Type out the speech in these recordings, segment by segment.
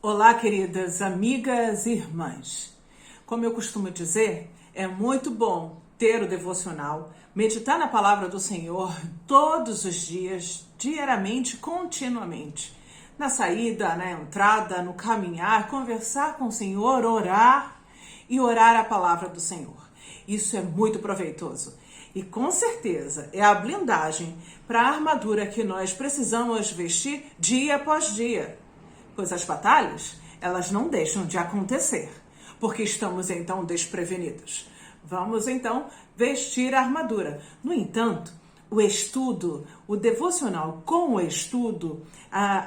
Olá, queridas amigas e irmãs. Como eu costumo dizer, é muito bom ter o devocional, meditar na palavra do Senhor todos os dias, diariamente, continuamente. Na saída, na entrada, no caminhar, conversar com o Senhor, orar e orar a palavra do Senhor. Isso é muito proveitoso. E com certeza é a blindagem para a armadura que nós precisamos vestir dia após dia. Pois as batalhas, elas não deixam de acontecer, porque estamos então desprevenidos. Vamos então vestir a armadura. No entanto, o estudo, o devocional com o estudo,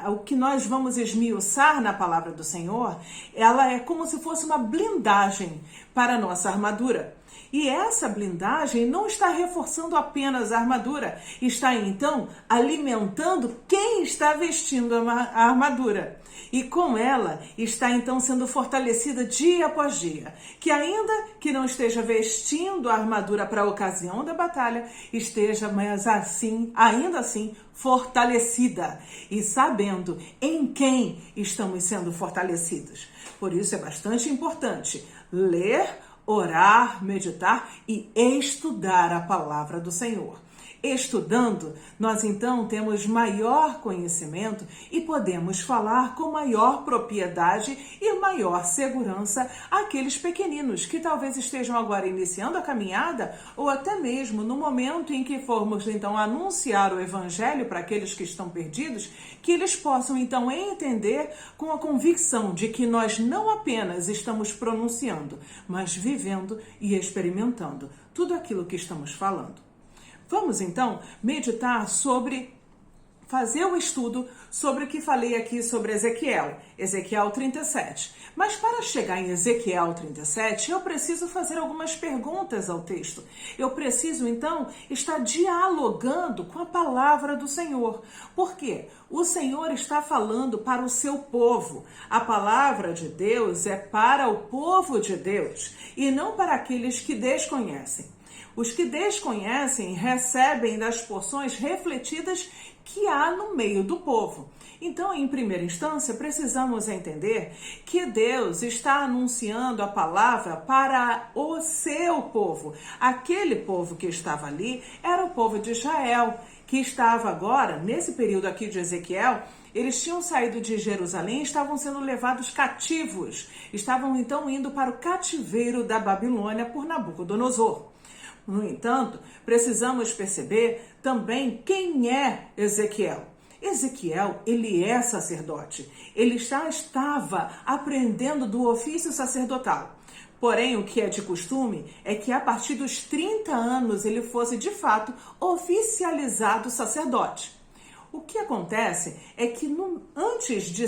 o que nós vamos esmiuçar na palavra do Senhor, ela é como se fosse uma blindagem para a nossa armadura. E essa blindagem não está reforçando apenas a armadura, está então alimentando quem está vestindo a armadura. E com ela está então sendo fortalecida dia após dia, que ainda que não esteja vestindo a armadura para a ocasião da batalha, esteja, mas assim, ainda assim, fortalecida e sabendo em quem estamos sendo fortalecidos. Por isso é bastante importante ler, orar, meditar e estudar a palavra do Senhor. Estudando, nós então temos maior conhecimento e podemos falar com maior propriedade e maior segurança àqueles pequeninos que talvez estejam agora iniciando a caminhada ou até mesmo no momento em que formos então anunciar o evangelho para aqueles que estão perdidos, que eles possam então entender com a convicção de que nós não apenas estamos pronunciando, mas vivendo e experimentando tudo aquilo que estamos falando. Vamos então meditar sobre, fazer o estudo sobre o que falei aqui sobre Ezequiel 37. Mas para chegar em Ezequiel 37, eu preciso fazer algumas perguntas ao texto. Eu preciso então estar dialogando com a palavra do Senhor. Por quê? O Senhor está falando para o seu povo. A palavra de Deus é para o povo de Deus e não para aqueles que desconhecem. Os que desconhecem recebem das porções refletidas que há no meio do povo. Então, em primeira instância, precisamos entender que Deus está anunciando a palavra para o seu povo. Aquele povo que estava ali era o povo de Israel, que estava agora, nesse período aqui de Ezequiel, eles tinham saído de Jerusalém e estavam sendo levados cativos. Estavam então indo para o cativeiro da Babilônia por Nabucodonosor. No entanto, precisamos perceber também quem é Ezequiel. Ezequiel, ele é sacerdote. Ele estava aprendendo do ofício sacerdotal. Porém, o que é de costume é que a partir dos 30 anos ele fosse de fato oficializado sacerdote. O que acontece é que antes de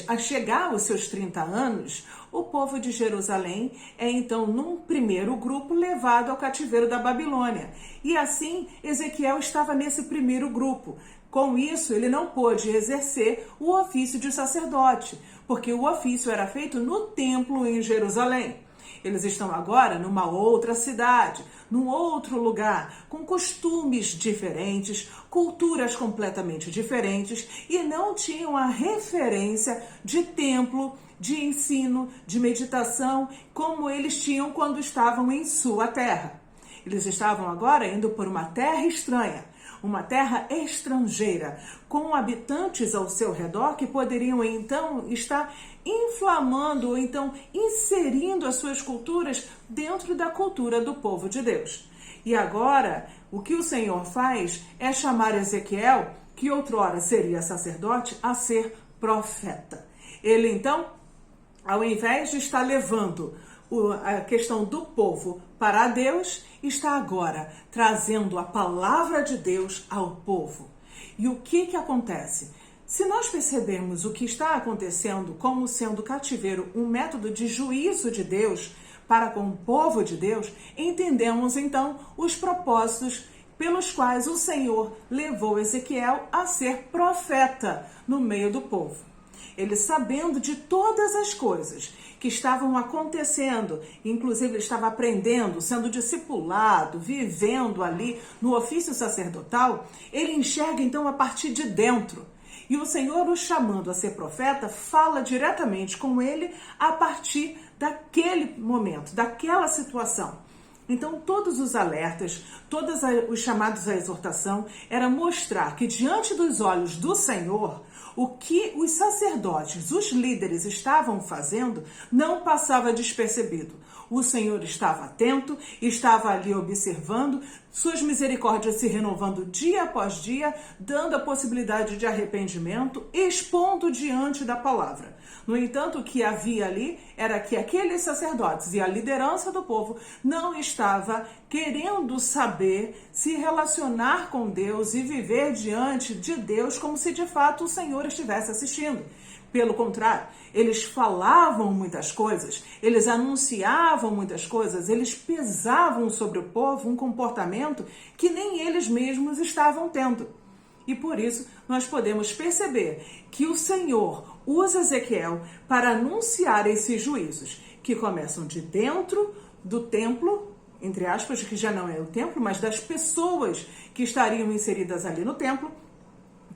a chegar aos seus 30 anos, o povo de Jerusalém é então, num primeiro grupo, levado ao cativeiro da Babilônia. E assim, Ezequiel estava nesse primeiro grupo. Com isso, ele não pôde exercer o ofício de sacerdote, porque o ofício era feito no templo em Jerusalém. Eles estão agora numa outra cidade, num outro lugar, com costumes diferentes, culturas completamente diferentes e não tinham a referência de templo, de ensino, de meditação, como eles tinham quando estavam em sua terra. Eles estavam agora indo por uma terra estranha, uma terra estrangeira, com habitantes ao seu redor que poderiam então estar inflamando ou então inserindo as suas culturas dentro da cultura do povo de Deus. E agora, o que o Senhor faz é chamar Ezequiel, que outrora seria sacerdote, a ser profeta. Ele então, ao invés de estar levando a questão do povo para Deus, está agora trazendo a palavra de Deus ao povo. E o que acontece? Se nós percebermos o que está acontecendo como sendo cativeiro um método de juízo de Deus para com o povo de Deus, entendemos então os propósitos pelos quais o Senhor levou Ezequiel a ser profeta no meio do povo. Ele, sabendo de todas as coisas que estavam acontecendo, inclusive ele estava aprendendo, sendo discipulado, vivendo ali no ofício sacerdotal, ele enxerga então a partir de dentro. E o Senhor, o chamando a ser profeta, fala diretamente com ele a partir daquele momento, daquela situação. Então, todos os alertas, todos os chamados à exortação, era mostrar que diante dos olhos do Senhor, o que os sacerdotes, os líderes estavam fazendo, não passava despercebido. O Senhor estava atento, estava ali observando, suas misericórdias se renovando dia após dia, dando a possibilidade de arrependimento, expondo diante da palavra. No entanto, o que havia ali era que aqueles sacerdotes e a liderança do povo não estava querendo saber se relacionar com Deus e viver diante de Deus como se de fato o Senhor estivesse assistindo. Pelo contrário, eles falavam muitas coisas, eles anunciavam muitas coisas, eles pesavam sobre o povo um comportamento que nem eles mesmos estavam tendo. E por isso nós podemos perceber que o Senhor usa Ezequiel para anunciar esses juízos, que começam de dentro do templo, entre aspas, que já não é o templo, mas das pessoas que estariam inseridas ali no templo,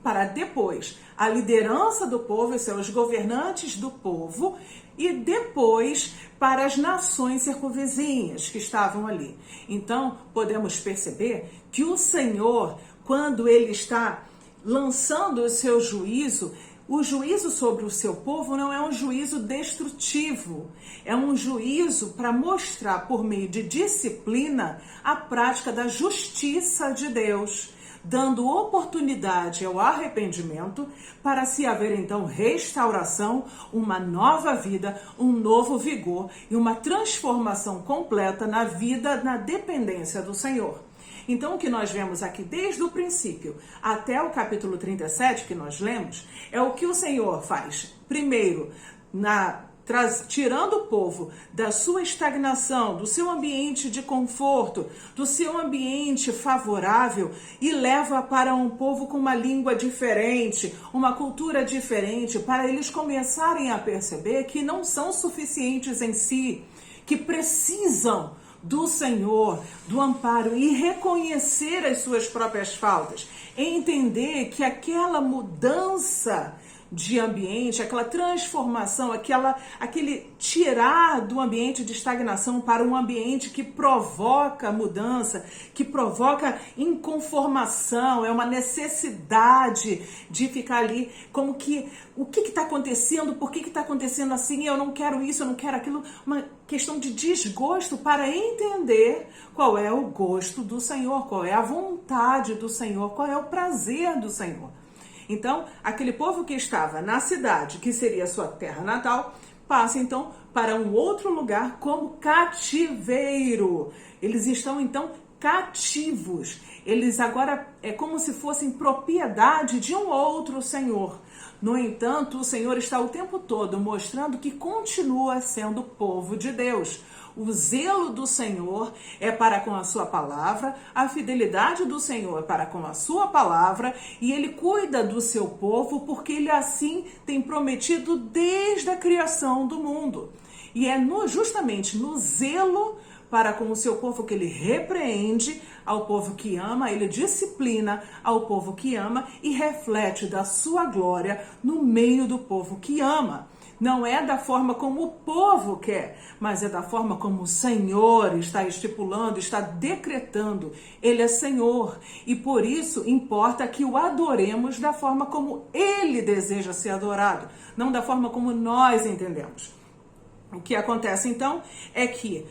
para depois a liderança do povo, esses são os governantes do povo, e depois para as nações circunvizinhas que estavam ali. Então, podemos perceber que o Senhor, quando ele está lançando o seu juízo, o juízo sobre o seu povo não é um juízo destrutivo, é um juízo para mostrar por meio de disciplina a prática da justiça de Deus, dando oportunidade ao arrependimento para se haver então restauração, uma nova vida, um novo vigor e uma transformação completa na vida, na dependência do Senhor. Então, o que nós vemos aqui desde o princípio até o capítulo 37 que nós lemos, é o que o Senhor faz. Primeiro, tirando o povo da sua estagnação, do seu ambiente de conforto, do seu ambiente favorável e leva para um povo com uma língua diferente, uma cultura diferente, para eles começarem a perceber que não são suficientes em si, que precisam do Senhor, do amparo e reconhecer as suas próprias faltas, entender que aquela mudança de ambiente, aquela transformação, aquele tirar do ambiente de estagnação para um ambiente que provoca mudança, que provoca inconformação, é uma necessidade de ficar ali como que o que está acontecendo, por que está acontecendo assim, eu não quero isso, eu não quero aquilo, uma questão de desgosto para entender qual é o gosto do Senhor, qual é a vontade do Senhor, qual é o prazer do Senhor. Então, aquele povo que estava na cidade, que seria a sua terra natal, passa então para um outro lugar como cativeiro. Eles estão então cativos. Eles agora é como se fossem propriedade de um outro Senhor. No entanto, o Senhor está o tempo todo mostrando que continua sendo povo de Deus. O zelo do Senhor é para com a sua palavra, a fidelidade do Senhor é para com a sua palavra, e ele cuida do seu povo porque ele assim tem prometido desde a criação do mundo. E é justamente no zelo para com o seu povo que ele repreende ao povo que ama, ele disciplina ao povo que ama e reflete da sua glória no meio do povo que ama. Não é da forma como o povo quer, mas é da forma como o Senhor está estipulando, está decretando. Ele é Senhor e por isso importa que o adoremos da forma como Ele deseja ser adorado, não da forma como nós entendemos. O que acontece então é que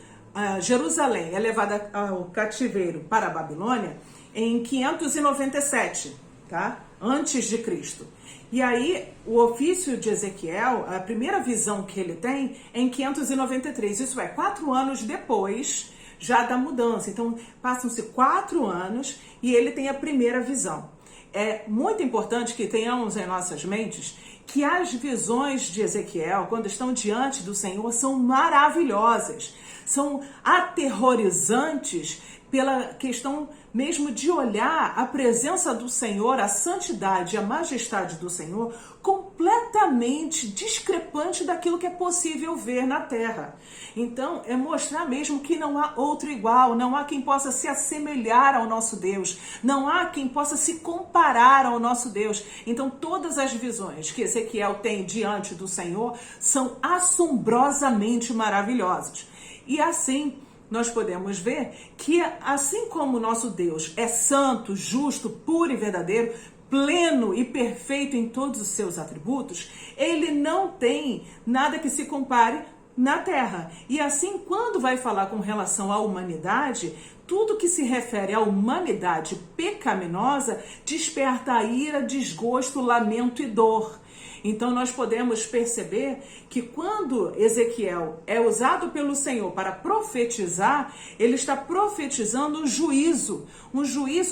Jerusalém é levada ao cativeiro para a Babilônia em 597, tá? Antes de Cristo. E aí, o ofício de Ezequiel, a primeira visão que ele tem é em 593, isso é, 4 anos depois já da mudança. Então, passam-se 4 anos e ele tem a primeira visão. É muito importante que tenhamos em nossas mentes que as visões de Ezequiel, quando estão diante do Senhor, são maravilhosas. são aterrorizantes pela questão mesmo de olhar a presença do Senhor, a santidade, a majestade do Senhor, completamente discrepante daquilo que é possível ver na terra. Então, é mostrar mesmo que não há outro igual, não há quem possa se assemelhar ao nosso Deus, não há quem possa se comparar ao nosso Deus. Então, todas as visões que Ezequiel tem diante do Senhor são assombrosamente maravilhosas. E assim, nós podemos ver que, assim como o nosso Deus é santo, justo, puro e verdadeiro, pleno e perfeito em todos os seus atributos, ele não tem nada que se compare na terra. E assim, quando vai falar com relação à humanidade, tudo que se refere à humanidade pecaminosa desperta ira, desgosto, lamento e dor. Então nós podemos perceber que quando Ezequiel é usado pelo Senhor para profetizar, ele está profetizando um juízo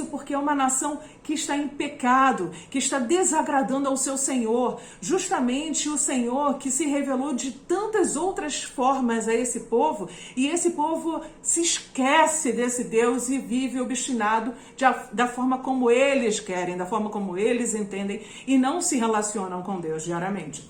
porque é uma nação que está em pecado, que está desagradando ao seu Senhor, justamente o Senhor que se revelou de tantas outras formas a esse povo, e esse povo se esquece desse Deus e vive obstinado da forma como eles querem, da forma como eles entendem, e não se relacionam com Deus diariamente.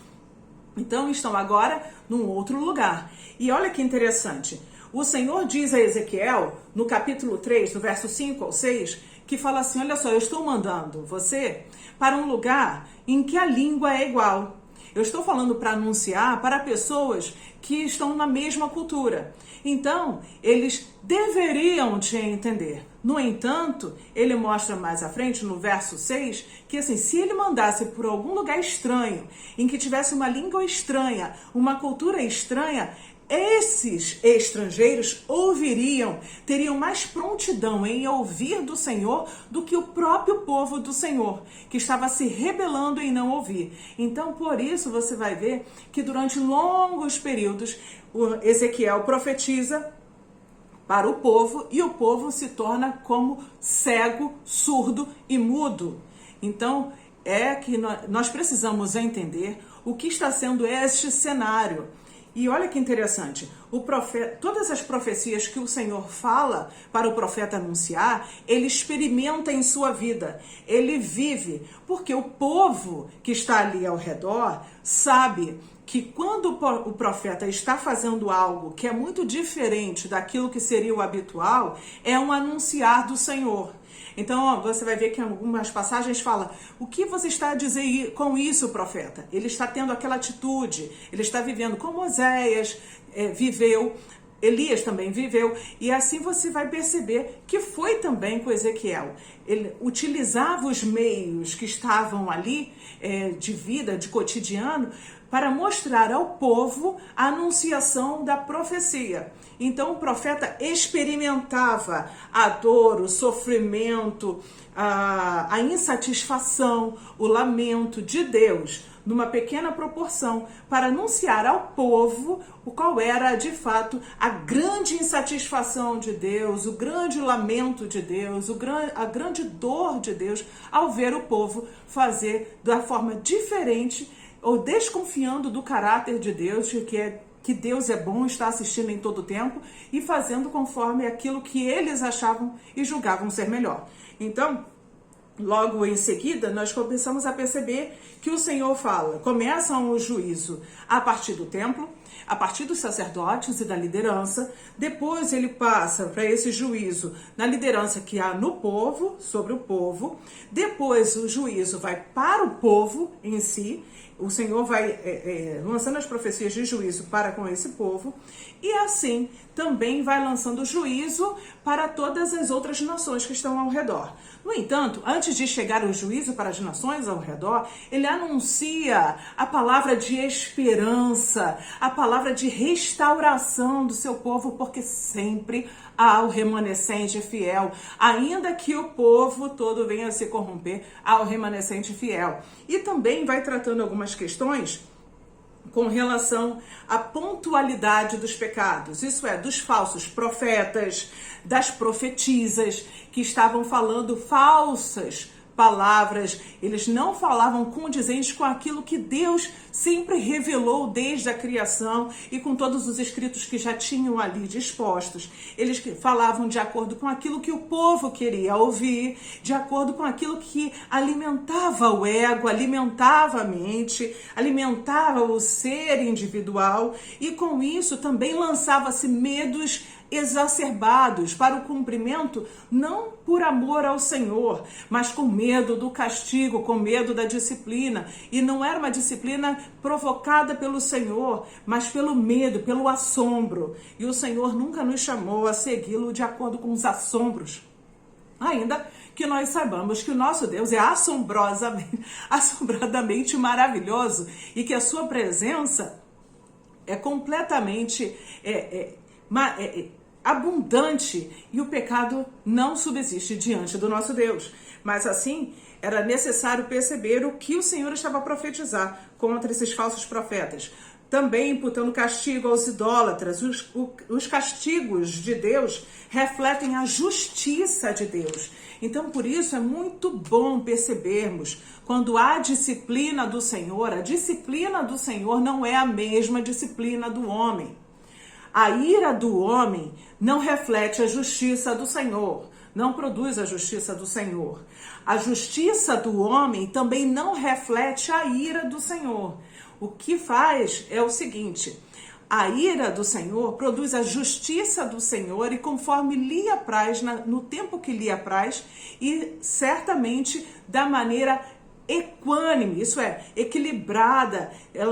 Então estão agora num outro lugar. E olha que interessante, o Senhor diz a Ezequiel, no capítulo 3, do verso 5 ao 6, que fala assim: olha só, eu estou mandando você para um lugar em que a língua é igual. Eu estou falando para anunciar para pessoas que estão na mesma cultura. Então, eles deveriam te entender. No entanto, ele mostra mais à frente, no verso 6, que assim, se ele mandasse por algum lugar estranho, em que tivesse uma língua estranha, uma cultura estranha, esses estrangeiros ouviriam, teriam mais prontidão em ouvir do Senhor do que o próprio povo do Senhor, que estava se rebelando em não ouvir. Então, por isso, você vai ver que durante longos períodos, o Ezequiel profetiza para o povo e o povo se torna como cego, surdo e mudo. Então, é que nós precisamos entender o que está sendo este cenário. E olha que interessante, todas as profecias que o Senhor fala para o profeta anunciar, ele experimenta em sua vida, ele vive, porque o povo que está ali ao redor sabe que quando o profeta está fazendo algo que é muito diferente daquilo que seria o habitual, é um anunciar do Senhor. Então, você vai ver que em algumas passagens fala: o que você está a dizer com isso, profeta? Ele está tendo aquela atitude, ele está vivendo como Oséias viveu, Elias também viveu, e assim você vai perceber que foi também com Ezequiel. Ele utilizava os meios que estavam ali, de vida, de cotidiano, para mostrar ao povo a anunciação da profecia. Então o profeta experimentava a dor, o sofrimento, a insatisfação, o lamento de Deus, numa pequena proporção, para anunciar ao povo o qual era, de fato, a grande insatisfação de Deus, o grande lamento de Deus, a grande dor de Deus, ao ver o povo fazer da forma diferente, ou desconfiando do caráter de Deus, que Deus é bom, está assistindo em todo tempo e fazendo conforme aquilo que eles achavam e julgavam ser melhor. Então, logo em seguida, nós começamos a perceber que o Senhor fala, começa o juízo a partir do templo, a partir dos sacerdotes e da liderança, depois ele passa para esse juízo na liderança que há no povo, sobre o povo, depois o juízo vai para o povo em si, o Senhor vai lançando as profecias de juízo para com esse povo, e assim também vai lançando juízo para todas as outras nações que estão ao redor. No entanto, antes de chegar o juízo para as nações ao redor, ele anuncia a palavra de esperança, a palavra de restauração do seu povo, porque sempre há o remanescente fiel, ainda que o povo todo venha a se corromper, há o remanescente fiel. E também vai tratando algumas questões com relação à pontualidade dos pecados, isso é, dos falsos profetas, das profetisas que estavam falando falsas palavras, eles não falavam condizentes com aquilo que Deus sempre revelou desde a criação e com todos os escritos que já tinham ali dispostos. Eles falavam de acordo com aquilo que o povo queria ouvir, de acordo com aquilo que alimentava o ego, alimentava a mente, alimentava o ser individual, e com isso também lançava-se medos exacerbados para o cumprimento, não por amor ao Senhor, mas com medo do castigo, com medo da disciplina. E não era uma disciplina provocada pelo Senhor, mas pelo medo, pelo assombro. E o Senhor nunca nos chamou a segui-lo de acordo com os assombros. Ainda que nós saibamos que o nosso Deus é assombradamente maravilhoso e que a sua presença é completamente abundante e o pecado não subsiste diante do nosso Deus. Mas assim, era necessário perceber o que o Senhor estava a profetizar contra esses falsos profetas. Também imputando castigo aos idólatras. Os castigos de Deus refletem a justiça de Deus. Então, por isso, é muito bom percebermos quando há disciplina do Senhor, a disciplina do Senhor não é a mesma disciplina do homem. A ira do homem não reflete a justiça do Senhor, não produz a justiça do Senhor. A justiça do homem também não reflete a ira do Senhor. O que faz é o seguinte: a ira do Senhor produz a justiça do Senhor e conforme lhe apraz, no tempo que lhe apraz, e certamente da maneira equânime, isso é, equilibrada.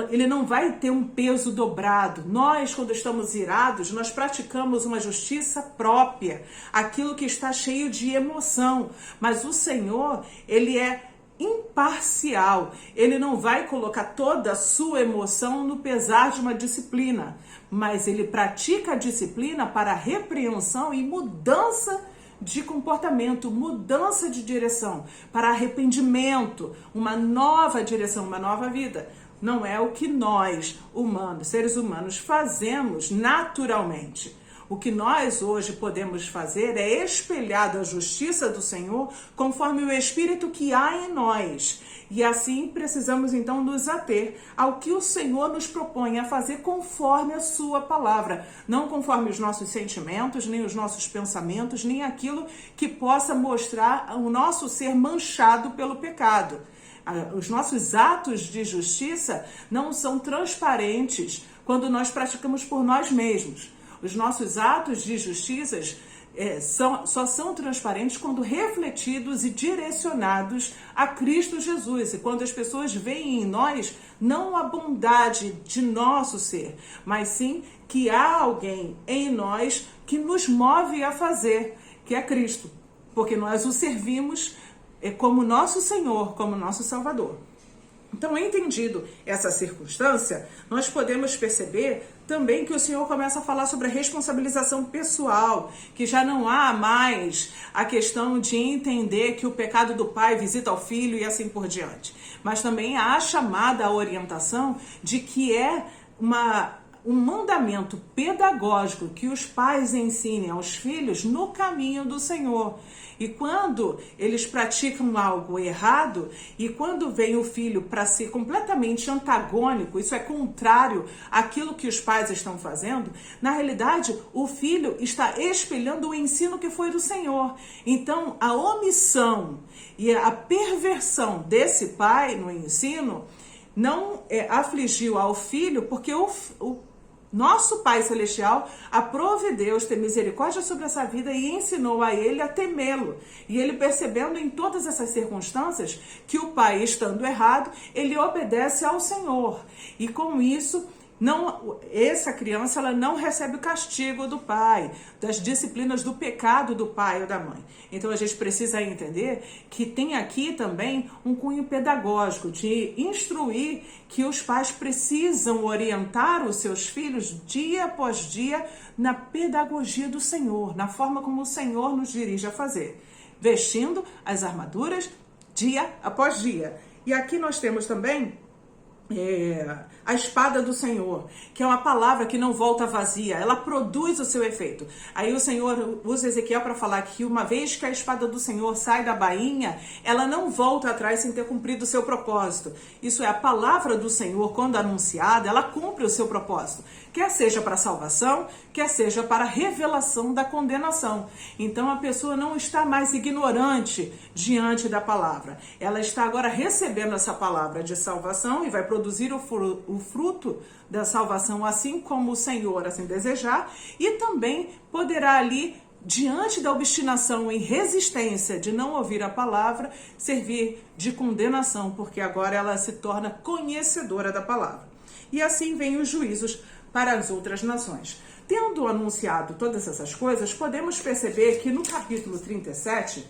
Ele não vai ter um peso dobrado. Nós, quando estamos irados, nós praticamos uma justiça própria, aquilo que está cheio de emoção. Mas o Senhor, ele é imparcial. Ele não vai colocar toda a sua emoção no pesar de uma disciplina, mas ele pratica a disciplina para repreensão e mudança de comportamento, mudança de direção, para arrependimento, uma nova direção, uma nova vida. Não é o que nós, humanos, seres humanos, fazemos naturalmente. O que nós hoje podemos fazer é espelhar a justiça do Senhor conforme o Espírito que há em nós. E assim precisamos então nos ater ao que o Senhor nos propõe a fazer conforme a sua palavra. Não conforme os nossos sentimentos, nem os nossos pensamentos, nem aquilo que possa mostrar o nosso ser manchado pelo pecado. Os nossos atos de justiça não são transparentes quando nós praticamos por nós mesmos. Os nossos atos de justiça só são transparentes quando refletidos e direcionados a Cristo Jesus. E quando as pessoas veem em nós não a bondade de nosso ser, mas sim que há alguém em nós que nos move a fazer, que é Cristo. Porque nós o servimos como nosso Senhor, como nosso Salvador. Então, entendido essa circunstância, nós podemos perceber também que o Senhor começa a falar sobre a responsabilização pessoal, que já não há mais a questão de entender que o pecado do pai visita o filho e assim por diante. Mas também há a chamada, a orientação de que é um mandamento pedagógico que os pais ensinem aos filhos no caminho do Senhor. E quando eles praticam algo errado, e quando vem o filho para ser completamente antagônico, isso é contrário àquilo que os pais estão fazendo, na realidade o filho está espelhando o ensino que foi do Senhor. Então a omissão e a perversão desse pai no ensino não afligiu ao filho, porque o nosso Pai Celestial aprove Deus ter misericórdia sobre essa vida e ensinou a ele a temê-lo. E ele, percebendo em todas essas circunstâncias que o pai, estando errado, ele obedece ao Senhor. E com isso, essa criança ela não recebe o castigo do pai, das disciplinas do pecado do pai ou da mãe. Então a gente precisa entender que tem aqui também um cunho pedagógico de instruir que os pais precisam orientar os seus filhos dia após dia na pedagogia do Senhor, na forma como o Senhor nos dirige a fazer, vestindo as armaduras dia após dia. E aqui nós temos também a espada do Senhor, que é uma palavra que não volta vazia, ela produz o seu efeito. Aí o Senhor usa Ezequiel para falar que uma vez que a espada do Senhor sai da bainha, ela não volta atrás sem ter cumprido o seu propósito. Isso é, a palavra do Senhor, quando anunciada, ela cumpre o seu propósito, quer seja para salvação, quer seja para revelação da condenação. Então a pessoa não está mais ignorante diante da palavra, ela está agora recebendo essa palavra de salvação e vai produzir o fruto da salvação, assim como o Senhor assim desejar, e também poderá ali, diante da obstinação e resistência de não ouvir a palavra, servir de condenação, porque agora ela se torna conhecedora da palavra. E assim vem os juízos para as outras nações. Tendo anunciado todas essas coisas, podemos perceber que no capítulo 37,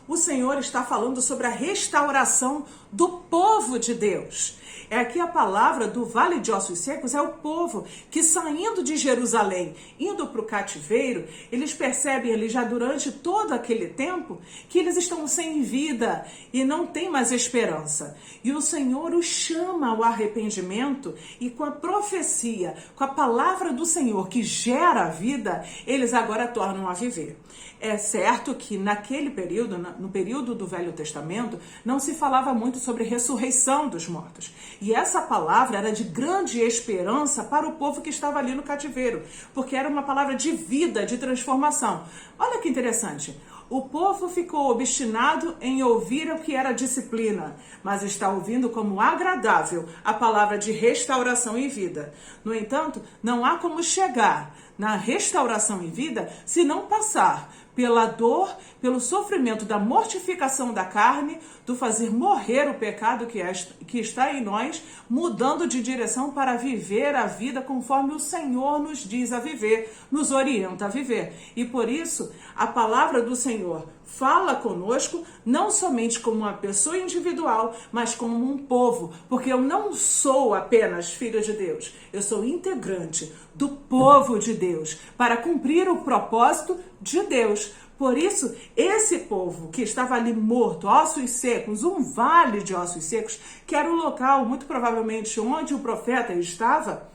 o Senhor está falando sobre a restauração do povo de Deus. É aqui a palavra do Vale de Ossos Secos, é o povo que, saindo de Jerusalém, indo para o cativeiro, eles percebem ali já durante todo aquele tempo que eles estão sem vida e não tem mais esperança. E o Senhor os chama ao arrependimento, e com a profecia, com a palavra do Senhor que gera a vida, eles agora tornam a viver. É certo que naquele período, no período do Velho Testamento, não se falava muito sobre ressurreição dos mortos. E essa palavra era de grande esperança para o povo que estava ali no cativeiro, porque era uma palavra de vida, de transformação. Olha que interessante. O povo ficou obstinado em ouvir o que era disciplina, mas está ouvindo como agradável a palavra de restauração e vida. No entanto, não há como chegar na restauração e vida se não passar pela dor, pelo sofrimento da mortificação da carne, do fazer morrer o pecado que está em nós, mudando de direção para viver a vida conforme o Senhor nos diz a viver, nos orienta a viver. E por isso, a palavra do Senhor fala conosco, não somente como uma pessoa individual, mas como um povo, porque eu não sou apenas filho de Deus, eu sou integrante do povo de Deus, para cumprir o propósito de Deus. Por isso, esse povo que estava ali morto, ossos secos, um vale de ossos secos, que era o local, muito provavelmente, onde o profeta estava,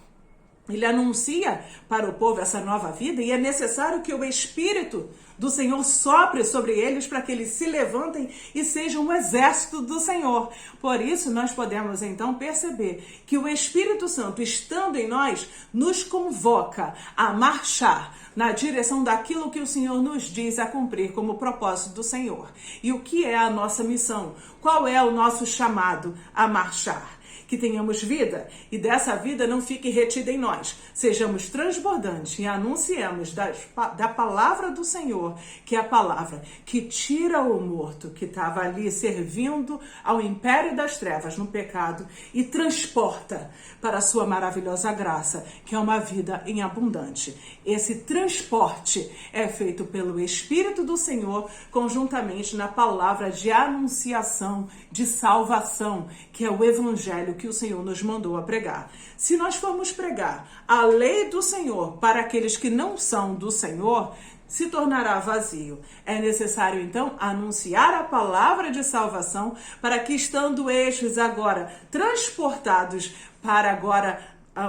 ele anuncia para o povo essa nova vida, e é necessário que o Espírito do Senhor sopre sobre eles para que eles se levantem e sejam um exército do Senhor. Por isso, nós podemos então perceber que o Espírito Santo, estando em nós, nos convoca a marchar na direção daquilo que o Senhor nos diz a cumprir como propósito do Senhor. E o que é a nossa missão? Qual é o nosso chamado a marchar? Que tenhamos vida, e dessa vida não fique retida em nós. Sejamos transbordantes e anunciemos da palavra do Senhor, que é a palavra que tira o morto, que estava ali servindo ao império das trevas no pecado, e transporta para a sua maravilhosa graça, que é uma vida em abundante. Esse transporte é feito pelo Espírito do Senhor, conjuntamente na palavra de anunciação, de salvação, que é o Evangelho que o Senhor nos mandou a pregar. Se nós formos pregar a lei do Senhor para aqueles que não são do Senhor, se tornará vazio. É necessário, então, anunciar a palavra de salvação para que, estando estes agora transportados para agora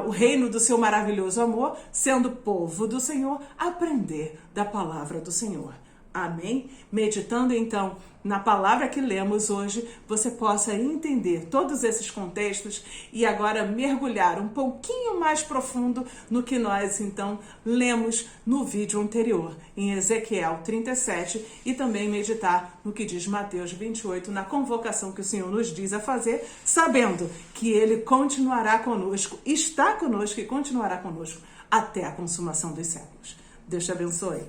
o reino do seu maravilhoso amor, sendo povo do Senhor, aprender da palavra do Senhor. Amém? Meditando então na palavra que lemos hoje, você possa entender todos esses contextos e agora mergulhar um pouquinho mais profundo no que nós então lemos no vídeo anterior, em Ezequiel 37, e também meditar no que diz Mateus 28, na convocação que o Senhor nos diz a fazer, sabendo que Ele continuará conosco, está conosco e continuará conosco até a consumação dos séculos. Deus te abençoe.